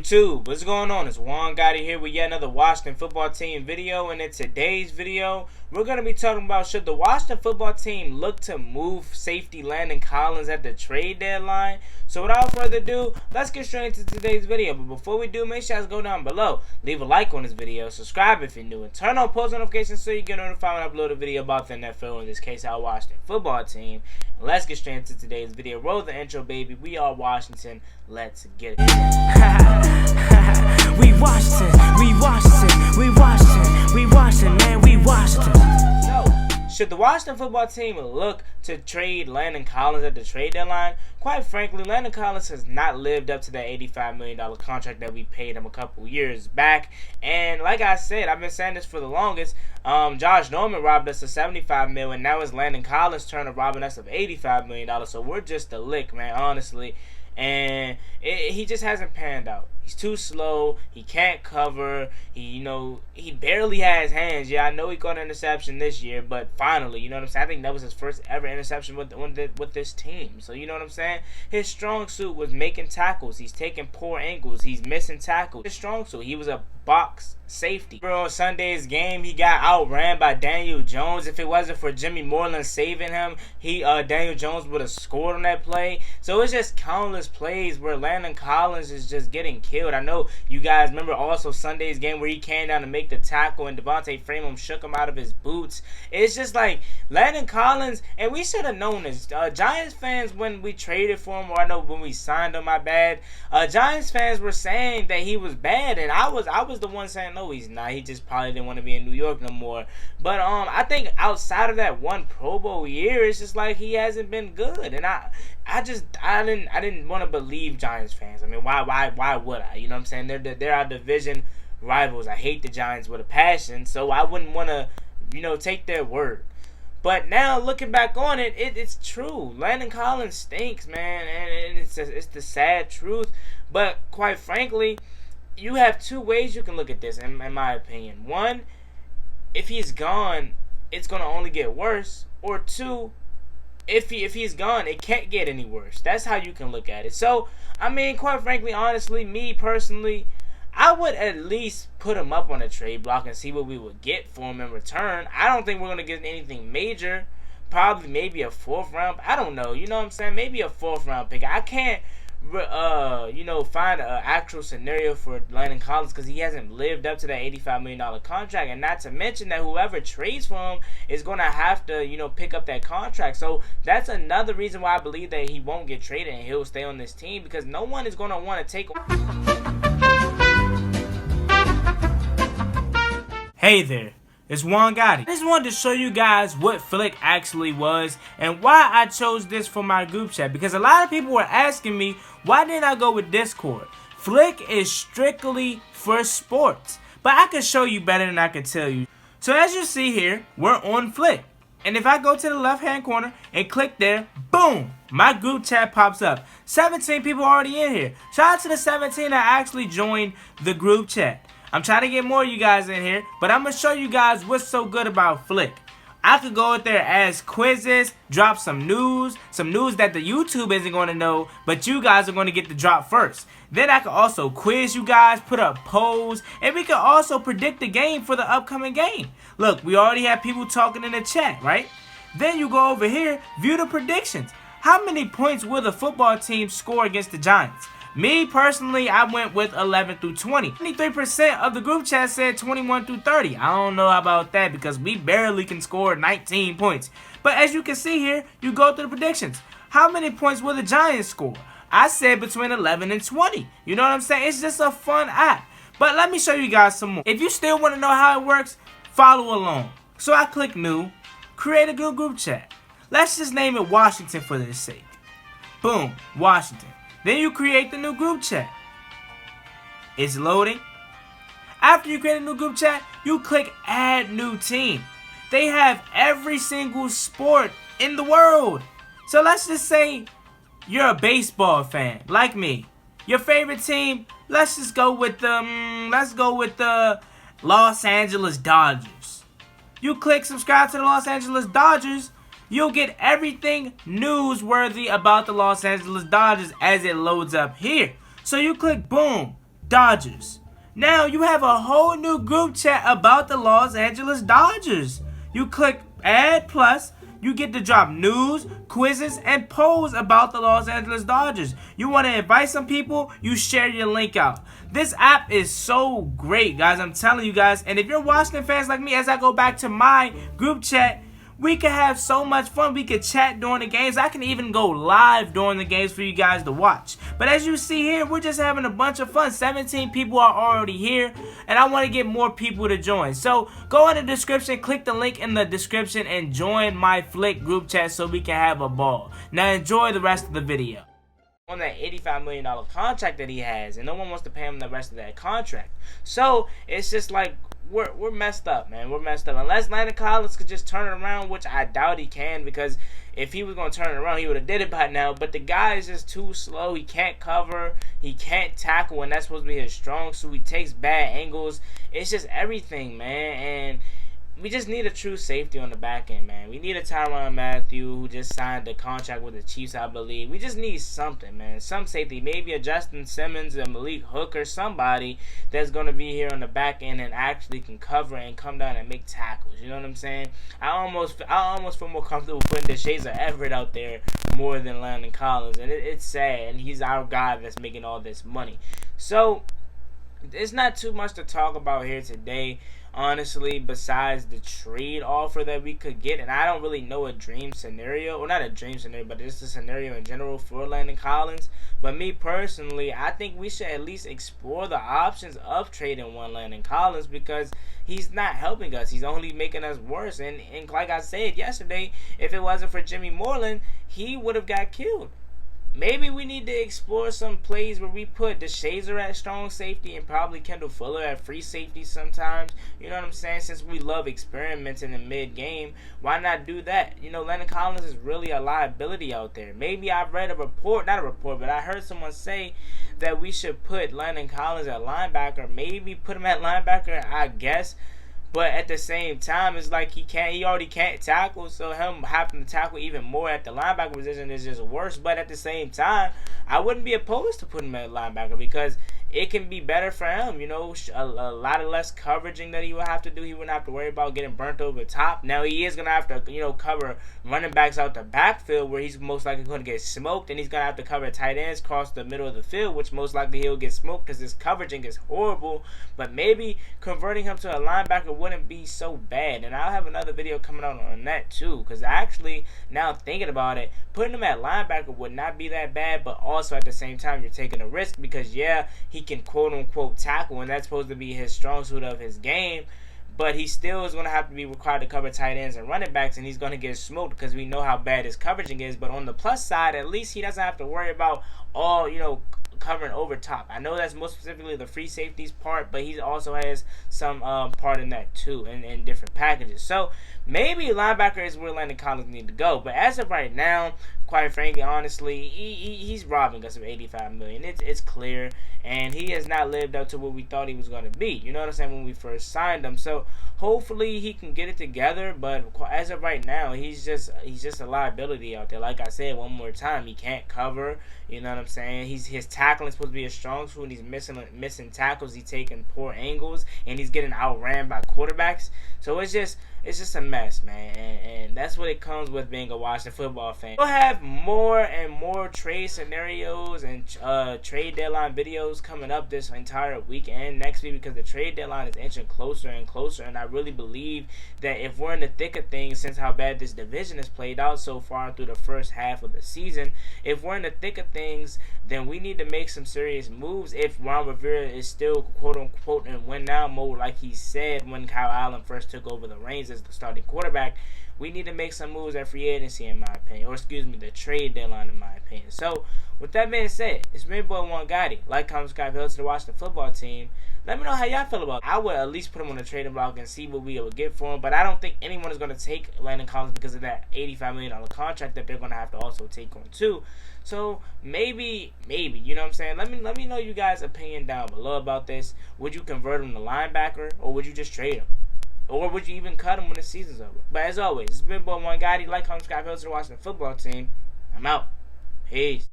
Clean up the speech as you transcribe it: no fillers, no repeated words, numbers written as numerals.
YouTube, what's going on? It's Juan Gotti here with yet another Washington football team video, and in today's video, we're going to be talking about should the Washington football team look to move safety Landon Collins at the trade deadline. So without further ado, let's get straight into today's video. But before we do, make sure you guys go down below, leave a like on this video, subscribe if you're new, and turn on post notifications so you get notified when I upload a video about the NFL, in this case our Washington football team. And let's get straight into today's video. Roll the intro, baby. We are Washington. Let's get it. We Washington, man, we Washington. So, should the Washington football team look to trade Landon Collins at the trade deadline? Quite frankly, Landon Collins has not lived up to that $85 million contract that we paid him a couple years back. And like I said, I've been saying this for the longest. Josh Norman robbed us of $75 million, and now it's Landon Collins' turn of robbing us of $85 million. So we're just a lick, man, honestly. And he just hasn't panned out. He's too slow. He can't cover. He barely has hands. Yeah, I know he got an interception this year, but finally, you know what I'm saying? I think that was his first ever interception with this team. So, you know what I'm saying? His strong suit was making tackles. He's taking poor angles. He's missing tackles. His strong suit, he was a box safety. Bro, on Sunday's game, he got outran by Daniel Jones. If it wasn't for Jimmy Moreland saving him, Daniel Jones would have scored on that play. So it's just countless plays where Landon Collins is just getting killed. I know you guys remember also Sunday's game where he came down to make the tackle and Devontae Freeman shook him out of his boots. It's just like Landon Collins, and we should have known this. Giants fans, when we traded for him, or I know when we signed him, my bad. Giants fans were saying that he was bad, and I was the one saying no, he's not. He just probably didn't want to be in New York no more. But I think outside of that one Pro Bowl year, it's just like he hasn't been good, and I didn't want to believe Giants fans. I mean, why would I? You know what I'm saying? They're our division rivals. I hate the Giants with a passion, so I wouldn't want to, take their word. But now looking back on it, it's true. Landon Collins stinks, man, and it's the sad truth. But quite frankly, you have two ways you can look at this, in my opinion. One, if he's gone, it's going to only get worse. Or two, if he's gone, it can't get any worse. That's how you can look at it. So, I mean, quite frankly, honestly, me personally, I would at least put him up on a trade block and see what we would get for him in return. I don't think we're going to get anything major. Probably maybe a fourth round. I don't know. You know what I'm saying? Maybe a fourth round pick. I can't find an actual scenario for Landon Collins because he hasn't lived up to that $85 million contract, and not to mention that whoever trades for him is going to have to, pick up that contract. So that's another reason why I believe that he won't get traded and he'll stay on this team, because no one is going to want to take. Hey there. It's Juan Gotti. I just wanted to show you guys what Flick actually was and why I chose this for my group chat, because a lot of people were asking me, why didn't I go with Discord? Flick is strictly for sports, but I can show you better than I can tell you. So as you see here, we're on Flick. And if I go to the left hand corner and click there, boom, my group chat pops up. 17 people already in here. Shout out to the 17 that actually joined the group chat. I'm trying to get more of you guys in here, but I'm going to show you guys what's so good about Flick. I could go out there, ask quizzes, drop some news that the YouTube isn't going to know, but you guys are going to get the drop first. Then I could also quiz you guys, put up polls, and we could also predict the game for the upcoming game. Look, we already have people talking in the chat, right? Then you go over here, view the predictions. How many points will the football team score against the Giants? Me, personally, I went with 11 through 20. 23% of the group chat said 21 through 30. I don't know about that because we barely can score 19 points. But as you can see here, you go through the predictions. How many points will the Giants score? I said between 11 and 20. You know what I'm saying? It's just a fun app. But let me show you guys some more. If you still want to know how it works, follow along. So I click new, create a good group chat. Let's just name it Washington for this sake. Boom, Washington. Then you create the new group chat. It's loading. After you create a new group chat, you click add new team. They have every single sport in the world. So let's just say you're a baseball fan like me. Your favorite team, let's go with the Los Angeles Dodgers. You click subscribe to the Los Angeles Dodgers, you'll get everything newsworthy about the Los Angeles Dodgers as it loads up here. So you click boom, Dodgers. Now you have a whole new group chat about the Los Angeles Dodgers. You click Add Plus, you get to drop news, quizzes, and polls about the Los Angeles Dodgers. You want to invite some people, you share your link out. This app is so great, guys. I'm telling you guys. And if you're Washington fans like me, as I go back to my group chat, we can have so much fun. We can chat during the games. I can even go live during the games for you guys to watch. But as you see here, we're just having a bunch of fun. 17 people are already here, and I want to get more people to join. So go in the description, click the link in the description, and join my Flick group chat so we can have a ball. Now enjoy the rest of the video. On that $85 million contract that he has, and no one wants to pay him the rest of that contract. So it's just like, we're messed up, man. We're messed up. Unless Landon Collins could just turn it around, which I doubt he can, because if he was going to turn it around, he would have did it by now. But the guy is just too slow. He can't cover. He can't tackle, and that's supposed to be his strong suit. He takes bad angles. It's just everything, man. And we just need a true safety on the back end, man. We need a Tyrann Mathieu who just signed a contract with the Chiefs, I believe. We just need something, man. Some safety. Maybe a Justin Simmons, a Malik Hooker, somebody that's going to be here on the back end and actually can cover and come down and make tackles. You know what I'm saying? I almost feel more comfortable putting DeShazer Everett out there more than Landon Collins. And it's sad. And he's our guy that's making all this money. So it's not too much to talk about here today, honestly, besides the trade offer that we could get. And I don't really know a dream scenario, or not a dream scenario, but just a scenario in general for Landon Collins. But me personally, I think we should at least explore the options of trading one Landon Collins, because he's not helping us. He's only making us worse. And like I said yesterday, if it wasn't for Jimmy Moreland, he would have got killed. Maybe we need to explore some plays where we put DeShazer at strong safety and probably Kendall Fuller at free safety sometimes. You know what I'm saying? Since we love experimenting in mid-game, why not do that? You know, Landon Collins is really a liability out there. Maybe I've read a report, not a report, but I heard someone say that we should put Landon Collins at linebacker. Maybe put him at linebacker, I guess. But at the same time, it's like he already can't tackle, so him having to tackle even more at the linebacker position is just worse. But at the same time, I wouldn't be opposed to putting him at linebacker, because it can be better for him, you know, a lot of less coveraging that he would have to do. He wouldn't have to worry about getting burnt over the top. Now, he is going to have to, you know, cover running backs out the backfield, where he's most likely going to get smoked, and he's going to have to cover tight ends across the middle of the field, which most likely he'll get smoked because his coveraging is horrible. But maybe converting him to a linebacker wouldn't be so bad. And I'll have another video coming out on that too, because actually, now thinking about it, putting him at linebacker would not be that bad, but also at the same time, you're taking a risk, because yeah, he can quote-unquote tackle, and that's supposed to be his strong suit of his game, but he still is going to have to be required to cover tight ends and running backs, and he's going to get smoked because we know how bad his coveraging is. But on the plus side, at least he doesn't have to worry about all, you know, covering over top. I know that's most specifically the free safeties part, but he also has some part in that too, in different packages. So maybe linebacker is where Landon Collins need to go. But as of right now, quite frankly, honestly, he's robbing us of $85 million. It's clear, and he has not lived up to what we thought he was going to be. You know what I'm saying? When we first signed him, so hopefully he can get it together. But as of right now, he's just a liability out there. Like I said one more time, he can't cover. You know what I'm saying? His tackling is supposed to be a strong suit, and he's missing tackles. He's taking poor angles, and he's getting outran by quarterbacks. So it's just a mess, man. And that's what it comes with being a Washington football fan. We'll have more and more trade scenarios and trade deadline videos coming up this entire week and next week, because the trade deadline is inching closer and closer. And I really believe that if we're in the thick of things, since how bad this division has played out so far through the first half of the season, if we're in the thick of things, then we need to make some serious moves if Ron Rivera is still quote-unquote in win-now mode, like he said when Kyle Allen first took over the reins as the starting quarterback. We need to make some moves at free agency, in my opinion, or excuse me, the trade deadline, in my opinion. So, with that being said, it's me, boy One Gotti. Like, comment, subscribe, to the Washington football team. Let me know how y'all feel about it. I would at least put him on the trading block and see what we would get for him. But I don't think anyone is going to take Landon Collins because of that $85 million contract that they're going to have to also take on too. So maybe, you know what I'm saying? Let me know you guys' opinion down below about this. Would you convert him to linebacker, or would you just trade him? Or would you even cut him when the season's over? But as always, it's been boy One Gotti. Like, comment, subscribe, to the Washington football team. I'm out. Peace.